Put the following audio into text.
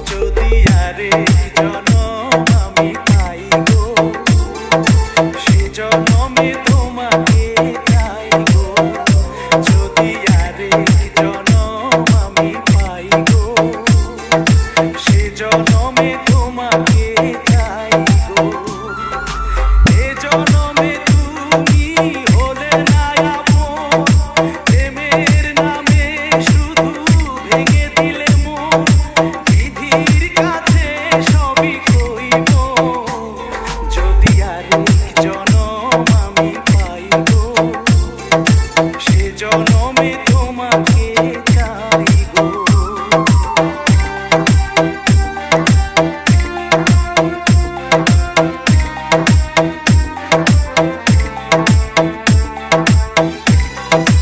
যদি আরে জনম আমি পাই গো, সে জনমে তোমাকে চাই গো। যদি আরে জনম আমি পাই গো, সে জনমে তোমাকে চাই গো। এ জনমে তুমি হলে না আপন, প্রেমের নামে শুধু ভেঙে দিলে মন। বিধির কাছে সবই কইব, যদি আরেক জনম আমি পাই গো, সে জনমে তোমাকে